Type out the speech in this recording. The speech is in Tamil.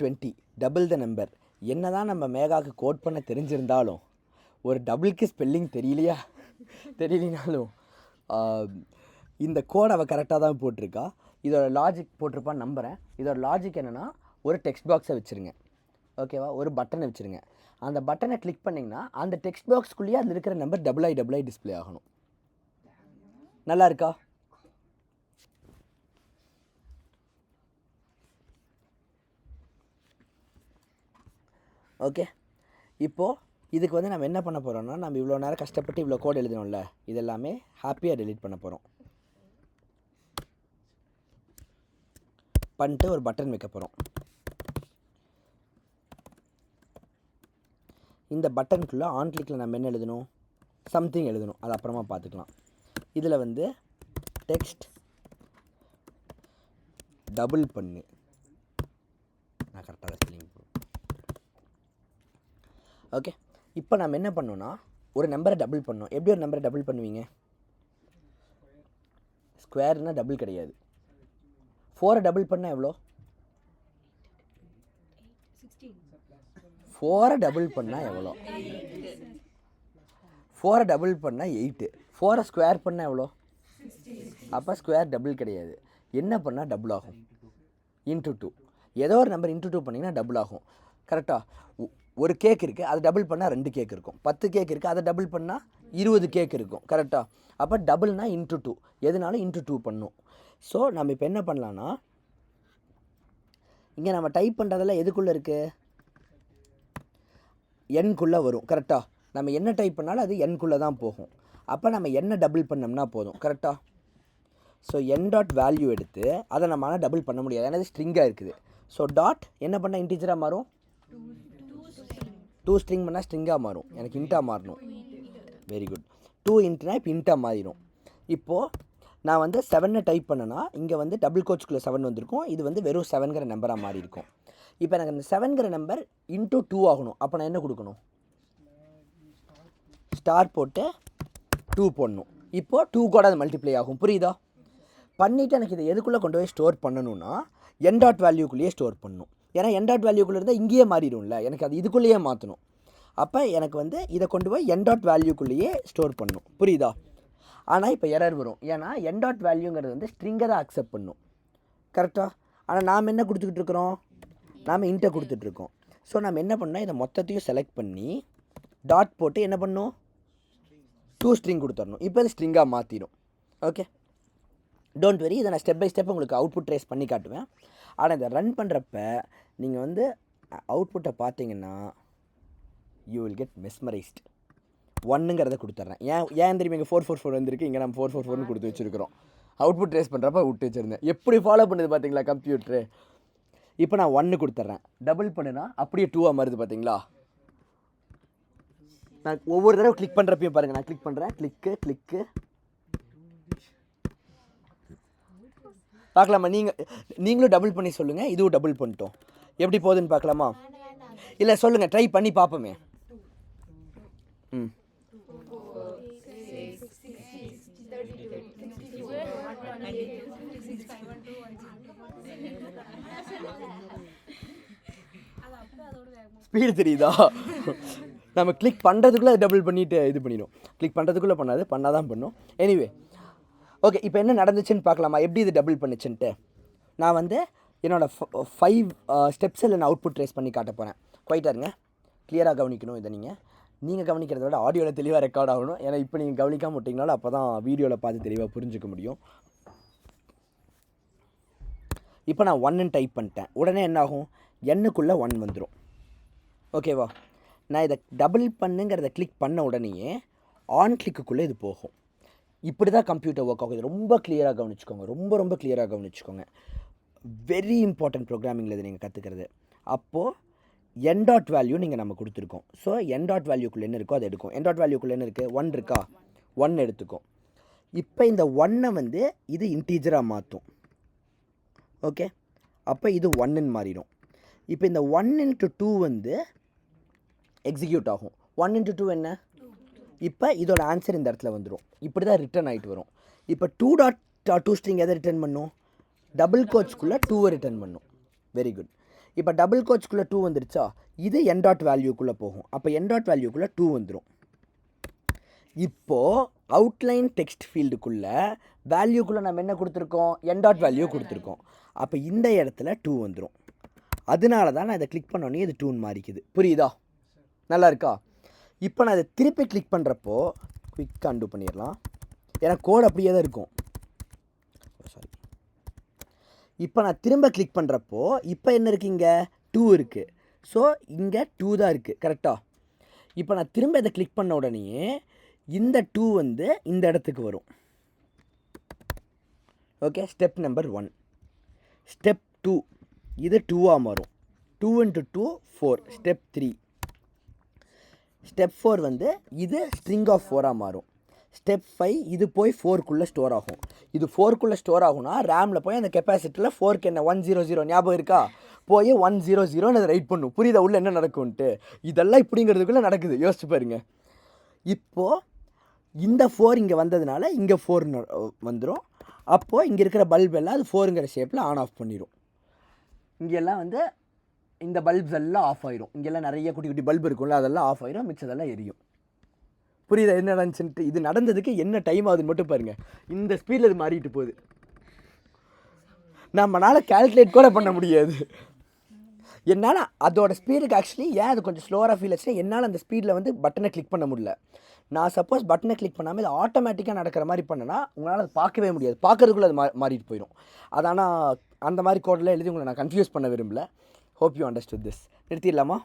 20 டபுள் த நம்பர். என்ன தான் நம்ம மேகாவுக்கு கோட் பண்ண தெரிஞ்சிருந்தாலும் ஒரு டபுளுக்கு ஸ்பெல்லிங் தெரியலினாலும் இந்த கோட் அவள் கரெக்டாக தான் போட்டிருக்கா. இதோட லாஜிக் போட்டிருப்பான்னு நம்புகிறேன். இதோட லாஜிக் என்னென்னா, ஒரு டெக்ஸ்ட் பாக்ஸை வச்சுருங்க, ஓகேவா, ஒரு பட்டனை வச்சுருங்க. அந்த பட்டனை கிளிக் பண்ணிங்கன்னா அந்த டெக்ஸ்ட் பாக்ஸ்க்குள்ளேயே அதில் இருக்கிற நம்பர் டபுள் ஐ டிஸ்பிளே ஆகணும். நல்லா இருக்கா? ஓகே, இப்போது இதுக்கு வந்து நம்ம என்ன பண்ண போகிறோம்னா, நம்ம இவ்வளோ நேரம் கஷ்டப்பட்டு இவ்வளோ கோட் எழுதணும்ல, இதெல்லாமே ஹாப்பியாக டெலீட் பண்ண போகிறோம். பண்ணிட்டு ஒரு பட்டன் வைக்க போகிறோம். இந்த பட்டனுக்குள்ளே ஆன் கிளிக்கில் நம்ம என்ன எழுதணும், சம்திங் எழுதணும், அது அப்புறமா பார்த்துக்கலாம். இதில் வந்து டெக்ஸ்ட் டபுள் பண்ணு, நான் கரெக்டாக ஸ்பெல்லிங் போடுறேன். ஓகே, இப்போ நம்ம என்ன பண்ணோன்னா, ஒரு நம்பரை டபுள் பண்ணோம். எப்படி ஒரு நம்பரை டபுள் பண்ணுவீங்க? ஸ்கொயர்னால் டபுள் கிடையாது. 4 டபுள் பண்ணால் எவ்வளோ? 4 டபுள் பண்ணால் எவ்வளோ? 4 டபுள் பண்ணால் 8. 4 ஸ்கொயர் பண்ணால் எவ்வளோ? அப்போ ஸ்கொயர் டபுள் கிடையாது. என்ன பண்ணால் டபுள் ஆகும்? இன்ட்டு 2. ஏதோ ஒரு நம்பர் இன்ட்டு 2 பண்ணிங்கன்னா டபுள் ஆகும். கரெக்டாக? ஒரு கேக் இருக்குது, அது டபுள் பண்ணால் 2 கேக் இருக்கும். 10 கேக் இருக்குது, அதை டபுள் பண்ணால் 20 கேக் இருக்கும். கரெக்டாக? அப்போ டபுள்னா இன்ட்டு 2, எதுனாலும் இன்ட்டு 2 பண்ணும். ஸோ நம்ம இப்போ என்ன பண்ணலான்னா, இங்கே நம்ம டைப் பண்ணுறதெல்லாம் எதுக்குள்ளே இருக்குது? எண்குள்ளே வரும். கரெக்டாக? நம்ம என்ன டைப் பண்ணாலும் அது எண்குள்ளே தான் போகும். அப்போ நம்ம என்ன டபுள் பண்ணோம்னா போதும். கரெக்டாக? ஸோ என் டாட் வேல்யூ எடுத்து அதை நம்மளால் டபுள் பண்ண முடியாது, ஏன்னா அது ஸ்ட்ரிங்காக இருக்குது. ஸோ டாட் என்ன பண்ணால் இன்டீஜராக மாறும்? 2 ஸ்ட்ரிங் பண்ணால் ஸ்ட்ரிங்காக மாறும். எனக்கு இன்ட்டாக மாறணும். Very good. 2 இன்ட்னா இப்போ இன்ட்டாக மாறிடும். இப்போது நான் வந்து 7 டைப் பண்ணேன்னா இங்கே வந்து டபுள் கோட்ஸ்குள்ளே 7 வந்திருக்கும். இது வந்து வெறும் 7ங்கிற நம்பராக மாறி இருக்கும். இப்போ எனக்கு அந்த 7ங்கிற நம்பர் இன்ட்டு 2 ஆகணும். அப்போ நான் என்ன கொடுக்கணும்? ஸ்டார் போட்டு 2 போடணும். இப்போது 2 கூட அது மல்டிப்ளை ஆகும். புரியுதா? பண்ணிவிட்டு எனக்கு இதை எதுக்குள்ளே கொண்டு போய் ஸ்டோர் பண்ணணும்னா என் டாட் வேல்யூக்குள்ளேயே ஸ்டோர் பண்ணணும். ஏன்னா என் டாட் வேல்யூக்குள்ளே இருந்தால் இங்கேயே மாறிடும்ல, எனக்கு அது இதுக்குள்ளேயே மாற்றணும். அப்போ எனக்கு வந்து இதை கொண்டு போய் என் டாட் வேல்யூக்குள்ளேயே ஸ்டோர் பண்ணணும். புரியுதா? ஆனால் இப்போ எரர் வரும். ஏன்னா என் டாட் வேல்யூங்கிறது வந்து ஸ்ட்ரிங்கை தான் அக்செப்ட் பண்ணும். கரெக்டாக? ஆனால் நாம் என்ன கொடுத்துக்கிட்டு இருக்கிறோம்? நாம் இன்ட்டை கொடுத்துட்ருக்கோம். ஸோ நம்ம என்ன பண்ணால் இதை மொத்தத்தையும் செலக்ட் பண்ணி டாட் போட்டு என்ன பண்ணணும்? 2 ஸ்ட்ரிங் கொடுத்துடணும். இப்போ இது ஸ்ட்ரிங்காக மாற்றிடும். ஓகே, டோன்ட் வெரி, இதை நான் ஸ்டெப் பை ஸ்டெப் உங்களுக்கு அவுட்புட் ட்ரேஸ் பண்ணி காட்டுவேன். ஆனால் இதை ரன் பண்ணுறப்ப நீங்கள் வந்து அவுட்புட்டை பார்த்தீங்கன்னா யூ வில் கெட் மெஸ்மரைஸ்ட். 1ங்கிறத கொடுத்துட்றேன். ஏன் தெரியுமா இங்கே 444 வந்திருக்கு, இங்கே நம்ம 444னு கொடுத்து வச்சுருக்கிறோம். அவுட்புட் ட்ரேஸ் பண்ணுறப்ப விட்டு வச்சுருந்தேன். எப்படி ஃபாலோ பண்ணுது பார்த்தீங்களா கம்ப்யூட்ரு? இப்போ நான் 1 கொடுத்துட்றேன். டபுள் பண்ணுனா அப்படியே 2ஆக மாறுது பார்த்தீங்களா? நான் ஒவ்வொரு தடவை கிளிக் பண்ணுறப்பையும் பாருங்கள், நான் கிளிக் பண்ணுறேன், கிளிக்கு பார்க்கலாமா? நீங்களும் டபுள் பண்ணி சொல்லுங்கள், இதுவும் டபுள் பண்ணிட்டோம். எப்படி போகுதுன்னு பார்க்கலாமா? இல்லை சொல்லுங்கள், ட்ரை பண்ணி பார்ப்போமே. ஸ்பீடு தெரியுதா? நம்ம கிளிக் பண்ணுறதுக்குள்ளே டபுள் பண்ணிவிட்டு இது பண்ணிடும். கிளிக் பண்ணுறதுக்குள்ளே பண்ணால் தான் பண்ணும். எனிவே, ஓகே, இப்போ என்ன நடந்துச்சுன்னு பார்க்கலாமா, எப்படி இது டபுள் பண்ணுச்சுன்ட்டு. நான் வந்து என்னோடய 5 ஸ்டெப்ஸில் நான் அவுட்புட் ட்ரேஸ் பண்ணி காட்ட போகிறேன். குவைட்டாக இருங்க, கிளியராக கவனிக்கணும். இதை நீங்கள் கவனிக்கிறத விட ஆடியோவில் தெளிவாக ரெக்கார்ட் ஆகணும். ஏன்னா இப்போ நீங்கள் கவனிக்காமல் விட்டிங்கனாலும் அப்போ தான் வீடியோவில் பார்த்து தெளிவாக புரிஞ்சிக்க முடியும். இப்போ நான் 1ன்னு டைப் பண்ணிட்டேன். உடனே என்ன ஆகும்? எண்ணுக்குள்ளே 1 வந்துடும். ஓகேவா? நான் இதை டபுள் பண்ணுங்கிறத கிளிக் பண்ண உடனேயே ஆன் கிளிக்குள்ளே இது போகும். இப்படி தான் கம்ப்யூட்டர் ஒர்க் ஆகும். இது ரொம்ப கிளியராக கவனிச்சுக்கோங்க, ரொம்ப கிளியராக கவனிச்சுக்கோங்க. வெரி இம்பார்ட்டன்ட் ப்ரோக்ராமிங்கில் இது நீங்கள் கற்றுக்கிறது. அப்போது என் டாட் வேல்யூ நீங்கள் நம்ம கொடுத்துருக்கோம். ஸோ என் டாட் வேல்யூக்குள்ளே என்ன இருக்கோ அதை எடுக்கும். என் டாட் வேல்யூக்குள்ளே என்ன இருக்குது? 1 இருக்கா? 1 எடுத்துக்கும். இப்போ இந்த 1ஐ வந்து இது இன்டீஜராக மாற்றும். ஓகே, அப்போ இது 1ன்னு மாறிடும். இப்போ இந்த 1 × 2 வந்து எக்ஸிக்யூட் ஆகும். 1 × 2 என்ன? இப்போ இதோட ஆன்சர் இந்த இடத்துல வந்துடும். இப்படி தான் ரிட்டர்ன் ஆகிட்டு வரும். இப்போ 2.2 ஸ்ட்ரிங் எதை ரிட்டர்ன் பண்ணும்? டபுள் கோட்ஸ்க்குள்ளே 2 ரிட்டர்ன் பண்ணும். Very good. இப்போ டபுள் கோட்ஸ்குள்ளே 2 வந்துருச்சா, இது என் டாட் வேல்யூக்குள்ளே போகும். அப்போ என் டாட் வேல்யூக்குள்ளே 2 வந்துடும். இப்போது அவுட்லைன் டெக்ஸ்ட் ஃபீல்டுக்குள்ளே வேல்யூக்குள்ளே நம்ம என்ன கொடுத்துருக்கோம், என் டாட் வேல்யூ கொடுத்துருக்கோம். அப்போ இந்த இடத்துல 2 வந்துடும். அதனால தான் நான் இதை கிளிக் பண்ணோன்னே இது 2ன்னு மாறிக்குது. புரியுதா? நல்லா இருக்கா? இப்போ நான் இதை திருப்பி கிளிக் பண்ணுறப்போ குயிக்காக அன்டூ பண்ணிடலாம். ஏன்னா கோட் அப்படியே தான் இருக்கும். சாரி. இப்போ நான் திரும்ப கிளிக் பண்ணுறப்போ இப்போ என்ன இருக்குது, இங்கே 2 இருக்குது. ஸோ இங்கே 2 தான் இருக்குது. கரெக்டாக? இப்போ நான் திரும்ப இதை கிளிக் பண்ண உடனே இந்த 2 வந்து இந்த இடத்துக்கு வரும். Okay, step number 1. ஸ்டெப் 2, இது 2ஆக மாறும். 2 × 2 4. ஸ்டெப் 3. ஸ்டெப் 4 வந்து இது ஸ்ட்ரிங் ஆஃப் 4ஆக மாறும். ஸ்டெப் 5 இது போய் 4க்குள்ளே ஸ்டோர் ஆகும். இது 4க்குள்ளே ஸ்டோர் ஆகும்னா ரேமில் போய் அந்த கெப்பாசிட்டியில் 4க்கு என்ன 100 ஞாபகம் இருக்கா, போய் 100 அதை ரைட் பண்ணும். புரியுதா உள்ள என்ன நடக்கும்ன்ட்டு? இதெல்லாம் இப்படிங்கிறதுக்குள்ளே நடக்குது. யோசிச்சு பாருங்க. இப்போது இந்த 4 இங்கே வந்ததுனால இங்கே 4 வந்துடும். அப்போது இங்கே இருக்கிற பல்ப் எல்லாம் அது 4ங்கிற ஷேப்பில் ஆன் ஆஃப் பண்ணிடும். இங்கெல்லாம் வந்து இந்த பல்ப்ஸ் எல்லாம் ஆஃப் ஆயிரும். இங்கெல்லாம் நிறைய குட்டி குட்டி பல்ப் இருக்கும்ல, அதெல்லாம் ஆஃப் ஆயிரும், மிச்சதெல்லாம் எரியும். புரியுதா என்ன நடந்துச்சுன்ட்டு? இது நடந்ததுக்கு என்ன டைம் ஆகுதுன்னு மட்டும் பாருங்கள். இந்த ஸ்பீடில் இது மாறிட்டு போகுது. நம்மளால் கால்குலேட் கூட பண்ண முடியாது. என்னால் அதோட ஸ்பீடுக்கு ஆக்சுவலி ஏன் அது கொஞ்சம் ஸ்லோவாக ஃபீல் ஆச்சுன்னா, என்னால் அந்த ஸ்பீடில் வந்து பட்டனை கிளிக் பண்ண முடியல. நான் சப்போஸ் பட்டனை கிளிக் பண்ணாமல் இது ஆட்டோமேட்டிக்காக நடக்கிற மாதிரி பண்ணேன்னா உங்களால் அது பார்க்கவே முடியாது. பார்க்கறதுக்குள்ளே அது மாறிட்டு போயிடும். அது ஆனால் அந்த மாதிரி கோடில் எழுதி உங்களை நான் கன்ஃபியூஸ் பண்ண விரும்பல. Hope you understood this. நிறுத்திடலாமா?